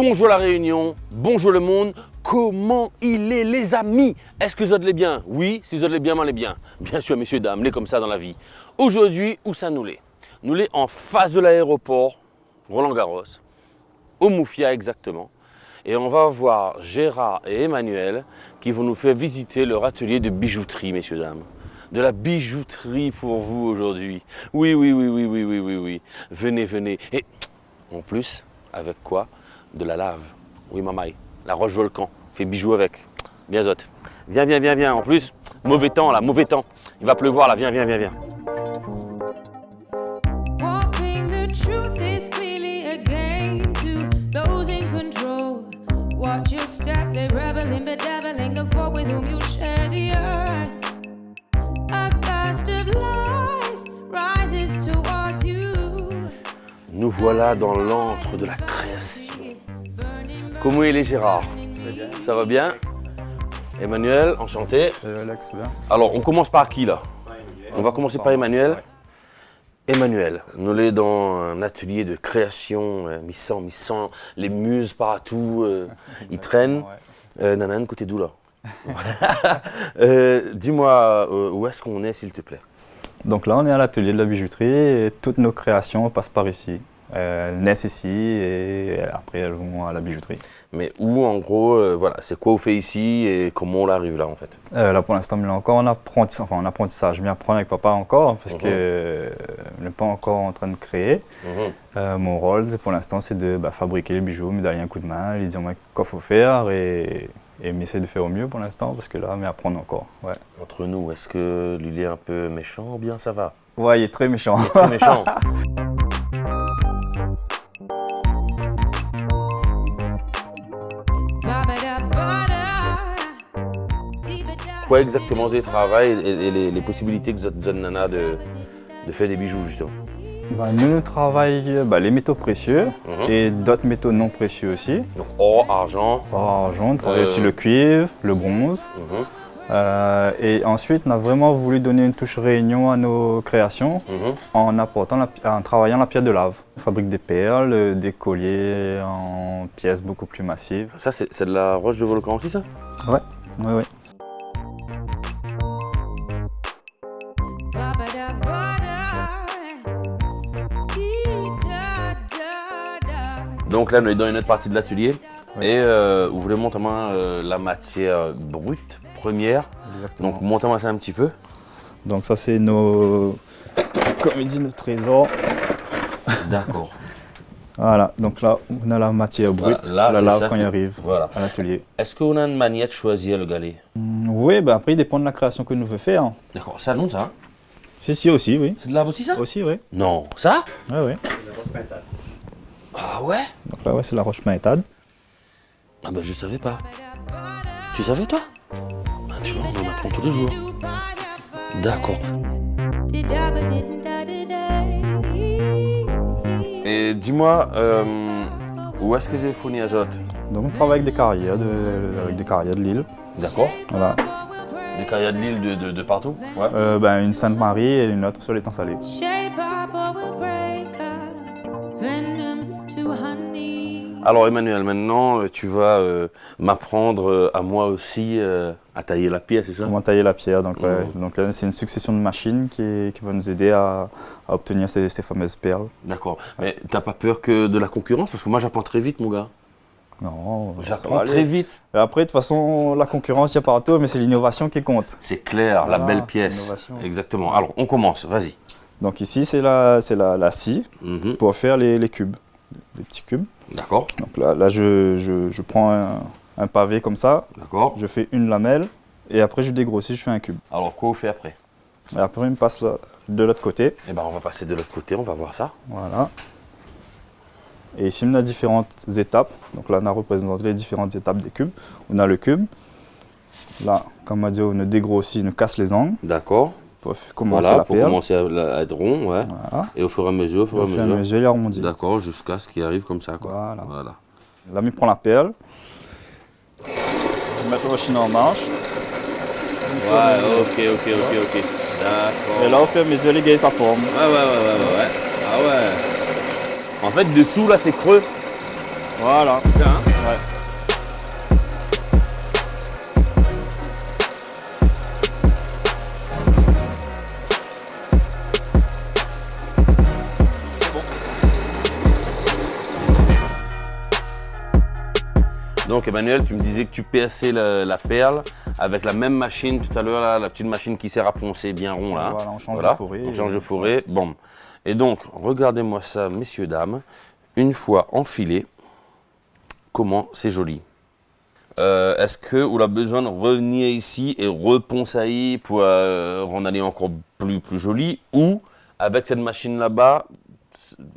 Bonjour la Réunion, bonjour le monde, comment il est les amis? Est-ce que vous allez bien? Oui, si vous allez bien, m'allez bien. Bien sûr, messieurs, dames, les comme ça dans la vie. Aujourd'hui, où ça nous l'est? Nous l'est en face de l'aéroport Roland-Garros, au Moufia exactement. Et on va voir Gérard et Emmanuel qui vont nous faire visiter leur atelier de bijouterie, messieurs, dames. De la bijouterie pour vous aujourd'hui. Oui. Venez, venez. Et en plus, avec quoi? De la lave. Oui, mamaï. La roche volcan. Fait bijoux avec. Bien zot. Viens. En plus, mauvais temps là, mauvais temps. Il va pleuvoir là. Viens. Walking the truth is clearly a game to those in control. Watch your step, they reveling, bedeviling the folk with whom you share the earth. A gust of lies rises towards you. Nous voilà dans l'antre de la création. Comment il est Gérard? Ça va bien? Emmanuel, enchanté. Alex, bien. Alors, on commence par qui là? On va commencer par Emmanuel. Emmanuel, nous sommes dans un atelier de création, mi-sang, les muses partout, ils traînent. Nanan, côté d'où là? Dis-moi, où est-ce qu'on est, s'il te plaît? Donc là, on est à l'atelier de la bijouterie et toutes nos créations passent par ici. Elles naissent ici et après elles vont à la bijouterie. Mais où, en gros, voilà, c'est quoi on fait ici et comment on arrive là, en fait? Là, pour l'instant, on est encore en apprentissage. Je viens apprendre avec papa encore parce que on n'est pas encore en train de créer. Mon rôle, pour l'instant, c'est de fabriquer les bijoux, me donner un coup de main, lui dire quoi faut faire et m'essayer de faire au mieux pour l'instant parce que là, mais apprendre encore. Ouais. Entre nous, est-ce que lui est un peu méchant ou bien ça va? Ouais, il est très méchant. Il est très méchant. Quoi exactement c'est le travail et les possibilités que vous avez Nana de faire des bijoux justement? Nous travaillons les métaux précieux et d'autres métaux non précieux aussi. Donc or, argent. On travaille aussi le cuivre, le bronze. Et ensuite, on a vraiment voulu donner une touche réunion à nos créations en travaillant la pierre de lave. On fabrique des perles, des colliers en pièces beaucoup plus massives. Ça, c'est de la roche de volcan aussi, ça? Ouais. Donc là, on est dans une autre partie de l'atelier et vous voulez montrer la matière brute, première. Exactement. Donc montrez-moi ça un petit peu. Donc ça, c'est nos trésors. D'accord. Voilà, donc là, on a la matière brute, voilà, la lave quand il arrive à l'atelier. Est-ce qu'on a une manière de choisir le galet? Oui, après, il dépend de la création que nous veut faire. D'accord, ça non, ça? Si, aussi, oui. C'est de lave aussi, ça? Aussi, oui. Non, ça? Oui. Ah ouais? Donc là, c'est la roche pintade. Ah ben je savais pas. Tu savais toi? Tu vois, on en apprend tous les jours. D'accord. Et dis-moi, où est-ce que j'ai fourni azote? Donc on travaille avec des carrières de Lille. D'accord. Voilà. Des carrières de l'île de partout? Ouais. Une Sainte-Marie et une autre sur l'étang salé. Alors Emmanuel, maintenant tu vas m'apprendre à moi aussi à tailler la pierre, c'est ça? Comment tailler la pierre. Donc là, c'est une succession de machines qui va nous aider à obtenir ces fameuses perles. D'accord. Mais t'as pas peur que de la concurrence? Parce que moi j'apprends très vite, mon gars. Non, j'apprends très vite. Et après, de toute façon, la concurrence, il y a partout, mais c'est l'innovation qui compte. C'est clair, la belle pièce. Exactement. Alors, on commence, vas-y. Donc ici, c'est la scie pour faire les cubes, les petits cubes. D'accord. Donc là je prends un pavé comme ça. D'accord. Je fais une lamelle et après je dégrossis, je fais un cube. Alors, quoi on fait après? Et après, on passe de l'autre côté. Eh ben, on va passer de l'autre côté, on va voir ça. Voilà. Et ici, on a différentes étapes. Donc là, on a représenté les différentes étapes des cubes. On a le cube. Là, comme on a dit, on dégrossit, on casse les angles. D'accord. Pour commencer la perle. Pour commencer à être rond, ouais. Voilà. Et au fur et à mesure, il arrondit. D'accord, jusqu'à ce qu'il arrive comme ça, quoi. Voilà. Là, on prend la perle. On met la machine en marche. Ouais, ok. D'accord. Et là, au fur et à mesure, les gars, ça forme. Ouais. Ah ouais. En fait, dessous, là, c'est creux. Voilà. Ça, hein? Ouais. Donc Emmanuel, tu me disais que tu perçais la perle avec la même machine tout à l'heure, là, la petite machine qui sert à poncer bien rond là. Voilà, on change de fourré. On change de fourré, bon. Et donc, regardez-moi ça, messieurs, dames. Une fois enfilé, comment c'est joli. Est-ce que vous avez besoin de revenir ici et reponcer pour en aller encore plus joli, ou avec cette machine là-bas,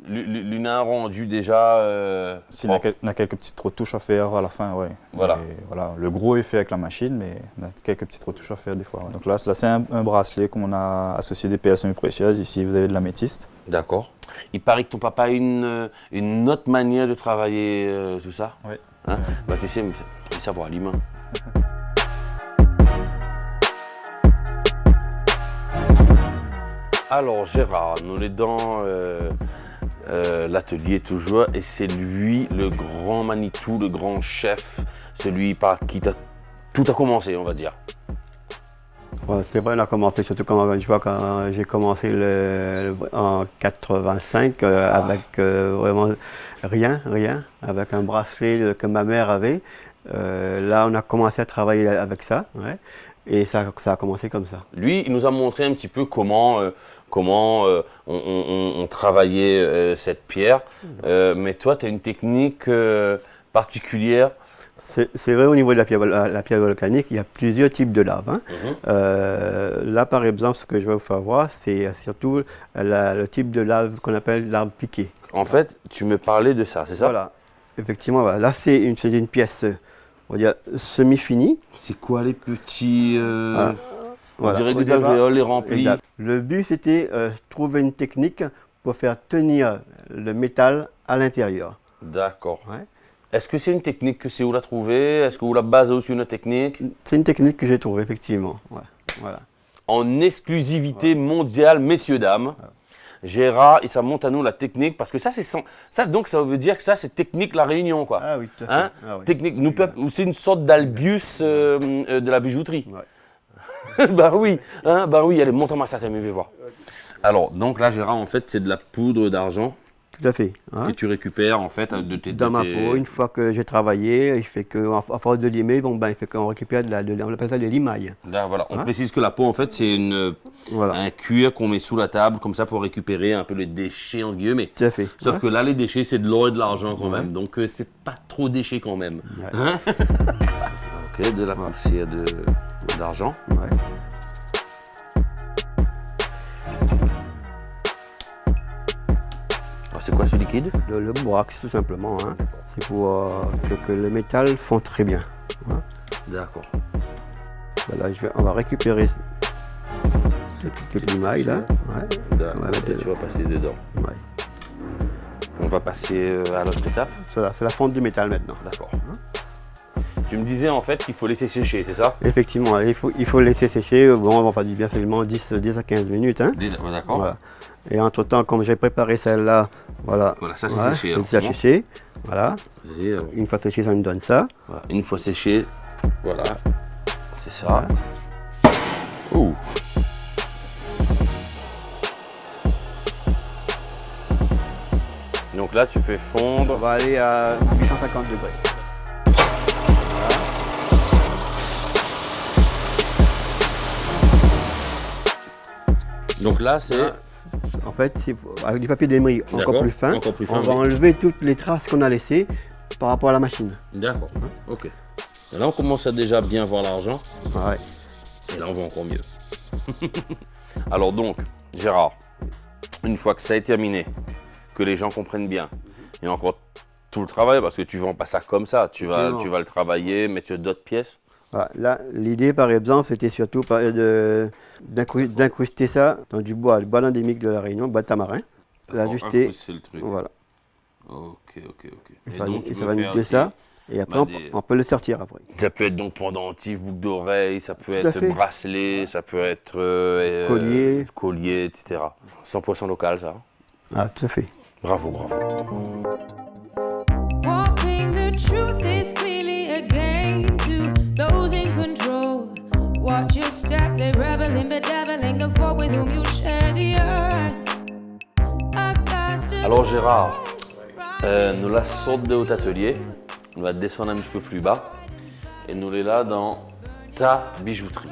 l'une a un rendu déjà. S'il y a quelques petites retouches à faire à la fin, ouais. Voilà. Et voilà. Le gros est fait avec la machine, mais on a quelques petites retouches à faire des fois. Ouais. Donc là c'est un bracelet qu'on a associé des perles semi-précieuses. Ici, vous avez de l'améthyste. D'accord. Il paraît que ton papa a une autre manière de travailler tout ça. Oui. Hein? Bah, tu sais, il savoir l'humain. Alors Gérard, nous les dans l'atelier toujours, et c'est lui le grand Manitou, le grand chef, celui par qui tout a commencé, on va dire. Ouais, c'est vrai, on a commencé, surtout quand j'ai commencé en 85 avec vraiment rien, avec un bracelet que ma mère avait. Là, on a commencé à travailler avec ça, ouais, et ça a commencé comme ça. Lui, il nous a montré un petit peu comment on travaillait cette pierre, mais toi, tu as une technique particulière. C'est vrai, au niveau de la pierre volcanique, il y a plusieurs types de lave. Hein. Là, par exemple, ce que je vais vous faire voir, c'est surtout le type de lave qu'on appelle l'arbre piqué. En fait, tu me parlais de ça, c'est ça? Voilà, effectivement, voilà. Là, c'est une pièce, on va dire, semi-finie. C'est quoi les petits... Voilà. On dirait des alvéoles, les remplis. Exact. Le but, c'était trouver une technique pour faire tenir le métal à l'intérieur. D'accord. Ouais. Est-ce que c'est une technique que c'est où la trouver? Est-ce que vous la basez aussi sur une technique? C'est une technique que j'ai trouvée, effectivement. Ouais. Voilà. En exclusivité mondiale, messieurs, dames. Gérard, et ça monte à nous la technique, parce que ça, donc ça veut dire que ça, c'est technique la Réunion, quoi. Ah oui, tout à fait. Hein? Ah, oui. Technique, ou c'est une sorte d'Albius de la bijouterie. Ouais. Bah oui, hein, bah oui, allez, montre-moi ça, je vais voir. Alors, donc là, Gérard, en fait, c'est de la poudre d'argent Tout à fait. Hein. que tu récupères, en fait, de tes... Dans ma peau, une fois que j'ai travaillé, il fait qu'à force de limer, il fait qu'on récupère on appelle ça de limaille. Là, voilà. On Hein? précise que la peau, en fait, c'est Voilà. un cuir qu'on met sous la table, comme ça, pour récupérer un peu les déchets, en guillemets. Tout à fait. Sauf Hein? que là, les déchets, c'est de l'or et de l'argent quand Ouais. même. Donc, c'est pas trop déchets quand même. Ouais. Hein? Ok, de la poussière d'argent. Ouais. Alors, c'est quoi ce liquide? Le borax, tout simplement. Hein. C'est pour que le métal fond très bien. Hein. D'accord. Voilà, on va récupérer toute limaille là. Ouais. D'accord. On va mettre Et tu vas passer dedans. Ouais. On va passer à l'autre étape. Voilà, c'est la fonte du métal maintenant. D'accord. Tu me disais en fait qu'il faut laisser sécher, c'est ça? Effectivement, il faut le laisser sécher. Bon, on va dire bien seulement 10 à 15 minutes. Hein. Ouais, d'accord. Voilà. Et entre-temps, comme j'ai préparé celle-là, voilà. Voilà, ça c'est Voilà, séché. c'est Alors, déjà comment? séché. Voilà. Vas-y, alors. Une fois séché, ça nous donne ça. Voilà. Une fois séché, voilà, c'est ça. Voilà. Ouh. Donc là, tu fais On fondre. va aller à 850 degrés. Donc là, c'est... En fait, avec du papier d'émery D'accord, encore plus fin, encore plus fin, on va oui. enlever toutes les traces qu'on a laissées par rapport à la machine. D'accord, ok. Et là, on commence à déjà bien voir l'argent. Ouais. Et là, on voit encore mieux. Alors donc, Gérard, une fois que ça est terminé, que les gens comprennent bien, il y a encore tout le travail, parce que tu vends pas ça comme ça. Tu vas le travailler, mettre sur d'autres pièces. Voilà. Là, l'idée, par exemple, c'était surtout d'incruster ça dans du bois endémique de la Réunion, bois de tamarin. L'ajuster. C'est le truc. Voilà. Ok. Et Et ça, donc, tu ça peux va nous faire donner aussi- ça. Et après, bah, on peut le sortir après. Ça peut être donc pendentif, boucle d'oreille, ça peut Tout à être fait. bracelet, ça peut être collier, etc. 100% local, ça. Ah, tout à fait. Bravo. Walking step, they reveling, bedeviling the folk with whom you share the earth. Alors Gérard, nous la sorte de haut atelier, on va descendre un petit peu plus bas et nous est là dans ta bijouterie.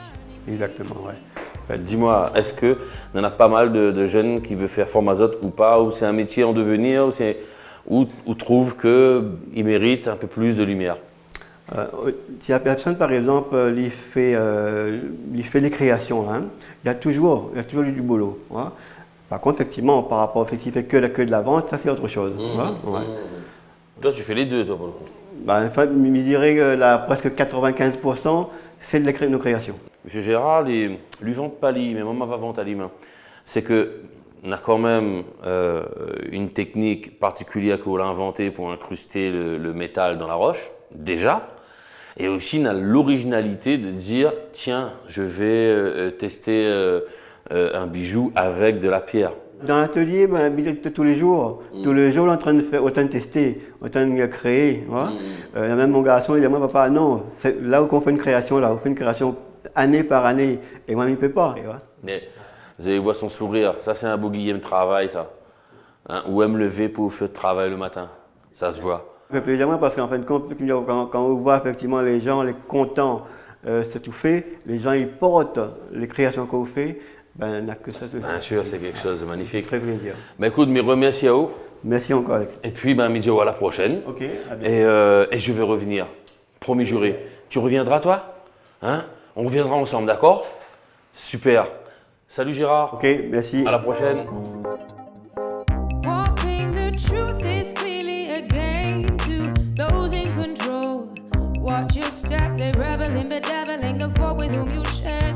Exactement, ouais. Dis-moi, est-ce qu'il y en a pas mal de jeunes qui veulent faire Formazote ou pas, ou c'est un métier en devenir, ou trouvent qu'ils méritent un peu plus de lumière? Si la personne, par exemple, lui fait des créations, hein, il y a toujours du boulot. Hein. Par contre, effectivement, par rapport au fait que de la vente, ça c'est autre chose. Ouais. Toi, tu fais les deux, toi, pour le coup. En fait, je dirais que presque 95%, c'est de nos créations. Monsieur Gérard, lui vente pas lui, mais moi, va vente à l'humain. C'est qu'on a quand même une technique particulière qu'on a inventée pour incruster le métal dans la roche, déjà. Et aussi, on a l'originalité de dire, tiens, je vais tester un bijou avec de la pierre. Dans l'atelier, tous les jours, on est en train de faire, autant de tester, autant de créer. Même mon garçon, il dit, moi papa, non, c'est là où on fait une création, on fait une création année par année, et moi, il ne peut pas. Mais vous allez voir son sourire, ça c'est un beau Guillaume travail, ça. Hein, ou aime lever pour faire le travail le matin, ça se voit. Ça fait plaisir parce qu'en fin de compte, quand on voit effectivement les gens, les contents, c'est tout fait, les gens ils portent les créations qu'on fait, ben n'a que ça. Bien sûr, c'est quelque chose de magnifique. Très plaisir. Ben écoute, mes remercie à vous. Merci encore, Alex. Et puis, ben, me à la prochaine. Ok. À bientôt. Et je vais revenir. Promis juré. Tu reviendras, toi? Hein? On reviendra ensemble, d'accord? Super. Salut Gérard. Ok, merci. À la prochaine. Walking the truth is clearly a game to those in control. Watch your step, they reveling, bedeviling the folk with whom you share